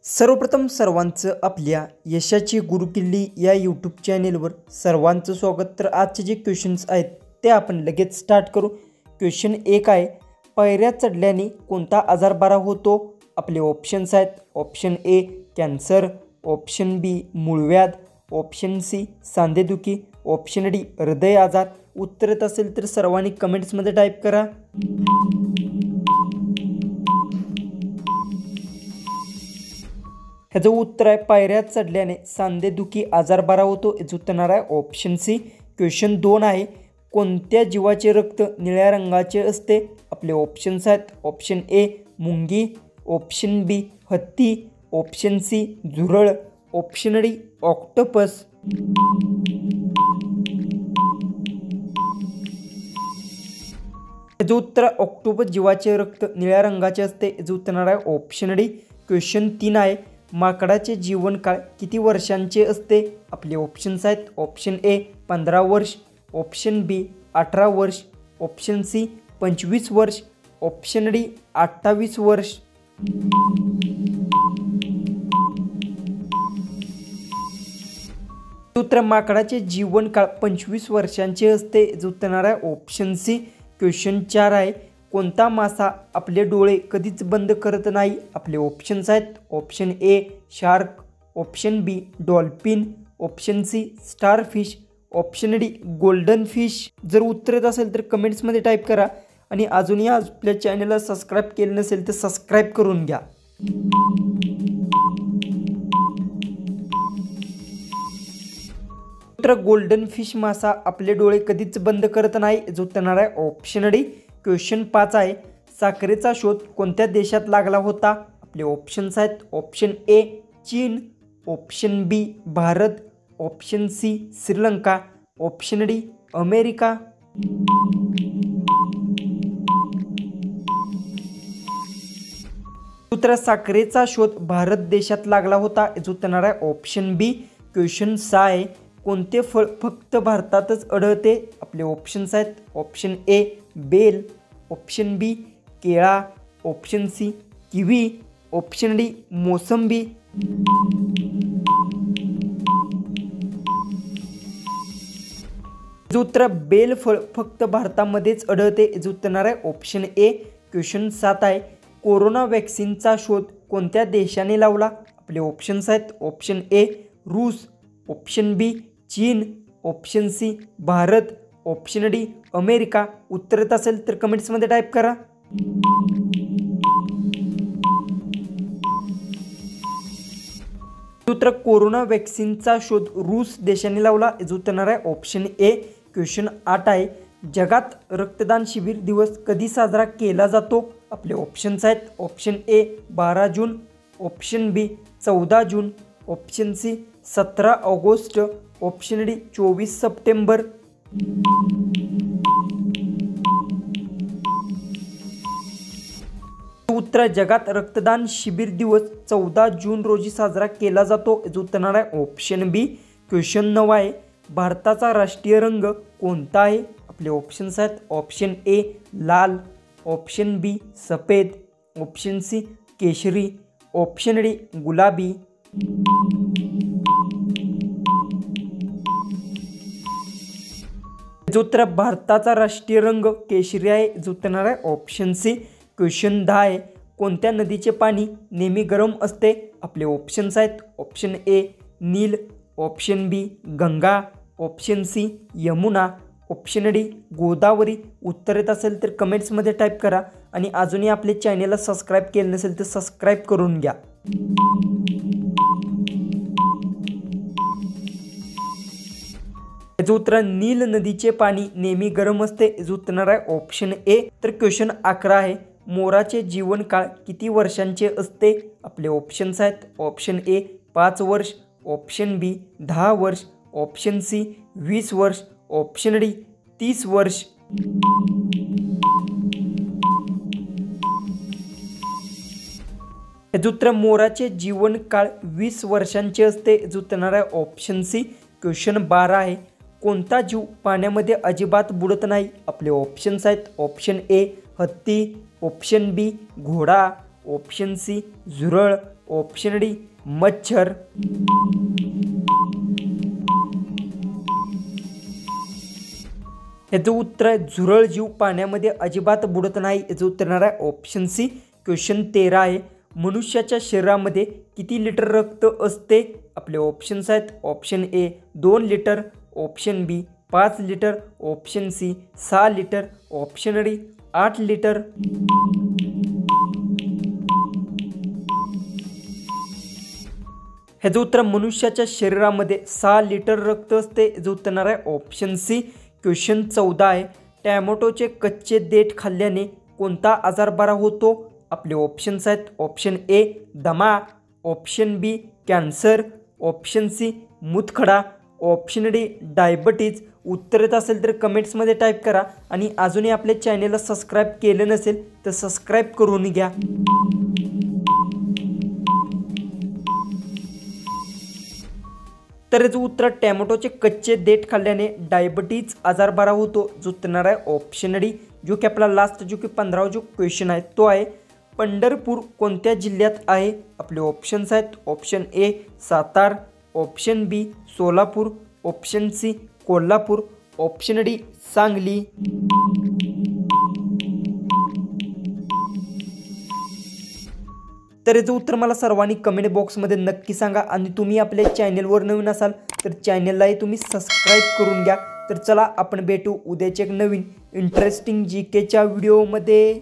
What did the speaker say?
सर्वप्रथम सर्वांचं आपल्या यशाची गुरुकिल्ली या यूट्यूब चॅनेलवर सर्वांचं स्वागत। तर आजचे जे क्वेश्चन्स आहेत ते आपण लगेच स्टार्ट करू। क्वेश्चन 1 आहे, पायऱ्या चढल्याने कोणता आजार बरा होतो? आपले ऑप्शन्स आहेत, ऑप्शन ए कॅन्सर, ऑप्शन बी मूळव्याध, ऑप्शन सी सांधेदुखी, ऑप्शन डी हृदय आजार। उत्तर येत असेल तर सर्वांनी कमेंट्समध्ये टाईप करा। ह्याचं उत्तर आहे पायऱ्या चढल्याने सांधेदुखी आजार बरा होतो। याचं उत्तर आहे ऑप्शन सी। क्वेश्चन 2 आहे, कोणत्या जीवाचे रक्त निळ्या रंगाचे असते? आपले ऑप्शन्स आहेत, ऑप्शन ए मुंगी, ऑप्शन बी हत्ती, ऑप्शन सी झुरळ, ऑप्शन डी ऑक्टोपस। याचं उत्तर ऑक्टोपस जीवाचे रक्त निळ्या रंगाचे असते। याचं उत्तर आहे ऑप्शन डी। क्वेश्चन 3 आहे, माकडाचे जीवनकाळ किती वर्षांचे असते? आपले ऑप्शन्स आहेत, ऑप्शन ए 15 वर्ष, ऑप्शन बी 18 वर्ष, ऑप्शन सी 25 वर्ष, ऑप्शन डी 28 वर्ष। उत्तर माकडाचे जीवनकाळ 25 वर्षांचे असते। उत्तर आहे ऑप्शन सी। क्वेश्चन 4 आहे, कोणता मासा आपले डोळे कधीच बंद करत नाही? आपले ऑप्शन्स आहेत, option A shark, option B dolphin, option C starfish, option D golden fish. जर उत्तर येत असेल तर कमेंट्समध्ये टाईप करा आणि अजूनही आपल्या चॅनलला सबस्क्राईब केलं नसेल तर सबस्क्राईब करून घ्या। उत्तर गोल्डन फिश मासा आपले डोळे कधीच बंद करत नाही। उत्तर आहे ऑप्शन डी। क्वेश्चन 5 आहे, साखरेचा शोध कोणत्या देशात लागला होता? आपले ऑप्शन्स आहेत, ऑप्शन ए चीन, option B Bharat, option C Sri Lanka, option D America. उत्तर साखरेचा शोध भारत देशात लागला होता। उत्तर आहे ऑप्शन बी। क्वेश्चन 6 आहे, कोणते फळ फक्त भारतातच आढळते? आपले ऑप्शन्स आहेत, ऑप्शन ए बेल, ऑप्शन बी केळा, option C kiwi, option D मोसंबी। उत्तर बेल फळ फक्त भारतामध्येच आढळते। उत्तर आहे ऑप्शन ए। क्वेश्चन 7 आहे, कोरोना वॅक्सिनचा शोध कोणत्या देशाने लावला? आपले ऑप्शन्स आहेत, ऑप्शन ए रूस, ऑप्शन बी चीन, option C Bharat, option D America. उत्तर येत असेल तर कमेंट्समध्ये टाईप करा। उत्तर कोरोना वॅक्सिनचा शोध रूस देशाने लावला। उत्तर आहे ऑप्शन ए। क्वेश्चन 8 आहे, जगात रक्तदान शिबिर दिवस कधी साजरा केला जातो? आपले ऑप्शन्स आहेत, option A 12 June, option B 14 June, option C 17 August, option D 24 September. उत्तर जगात रक्तदान शिबिर दिवस 14 जून रोजी साजरा केला जातो। उत्तर आहे ऑप्शन बी। क्वेश्चन 9 आहे, भारताचा राष्ट्रीय रंग कोणता आहे? आपले ऑप्शन्स आहेत, ऑप्शन ए लाल, ऑप्शन बी सफेद, ऑप्शन सी केशरी, ऑप्शन डी गुलाबी। उत्तर भारताचा राष्ट्रीय रंग केशरी आहे। उत्तर आहे ऑप्शन सी। क्वेश्चन 10 आहे, कोणत्या नदीचे पाणी नेहमी गरम असते? आपले ऑप्शन्स आहेत, option A Nile, option B Ganga, option C Yamuna, option D Godavari. उत्तर येत असेल तर कमेंट्समध्ये टाईप करा आणि अजूनही आपल्या चॅनलला सबस्क्राईब केलं नसेल तर सबस्क्राईब करून घ्या। याचं उत्तर नील नदीचे पाणी नेहमी गरम असते। उत्तर आहे ऑप्शन ए। तर क्वेश्चन 11 आहे, मोराचे जीवनकाळ किती वर्षांचे असते? आपले ऑप्शन्स आहेत, ऑप्शन ए 5 वर्ष, ऑप्शन बी 10 वर्ष, ऑप्शन सी 20 वर्ष, ऑप्शन डी 30 वर्ष। याचं उत्तर मोराचे जीवनकाळ 20 वर्षांचे असते। उत्तर आहे ऑप्शन सी। क्वेश्चन 12 आहे, कोणता जीव पाण्यामध्ये अजिबात बुडत नाही? आपले ऑप्शन्स आहेत, ऑप्शन ए हत्ती, ऑप्शन बी घोडा, ऑप्शन सी झुरळ, ऑप्शन डी मच्छर। याचं उत्तर आहे झुरळ जीव पाण्यामध्ये अजिबात बुडत नाही। याचं उत्तर येणार आहे ऑप्शन सी। क्वेश्चन 13 आहे, मनुष्याच्या शरीरामध्ये किती लिटर रक्त असते? आपले ऑप्शन्स आहेत option A 2 litre, option B 5 litre, option C 6 litre, option D 8 litre. ह्याचं उत्तर मनुष्याच्या शरीरामध्ये 6 लिटर रक्त असते। याचं उत्तर येणार आहे ऑप्शन सी। क्वेश्चन 14 आहे, टॅमॅटोचे कच्चे देठ खाल्ल्याने कोणता आजार बरा होतो? आपले ऑप्शन्स आहेत ऑप्शन ए दमा, option B cancer, option C मूतखडा, ऑप्शन डी डायबिटीज। उत्तर येत असेल तर कमेंट्समध्ये टाईप करा आणि अजूनही आपल्या चॅनेलला सबस्क्राईब केलं नसेल तर सबस्क्राईब करून घ्या। तर याचं उत्तर टॅमॅटोचे कच्चे देठ खाल्ल्याने डायबिटीज आजार बरा होतो। जो उत्तर आहे ऑप्शन डी। जो की आपला लास्ट जो की 15वा जो क्वेश्चन आहे तो आहे, पंढरपूर कोणत्या जिल्ह्यात आहे? आपले ऑप्शन्स आहेत option A Satara, option B Solapur, option C Kolhapur, option D Sangli. तर याचं उत्तर मला सर्वांनी कमेंट बॉक्समध्ये नक्की सांगा आणि तुम्ही आपल्या चॅनेलवर नवीन असाल तर चॅनेललाही तुम्ही सबस्क्राईब करून घ्या। तर चला आपण भेटू उद्याच्या एक नवीन इंटरेस्टिंग जीकेच्या व्हिडिओमध्ये।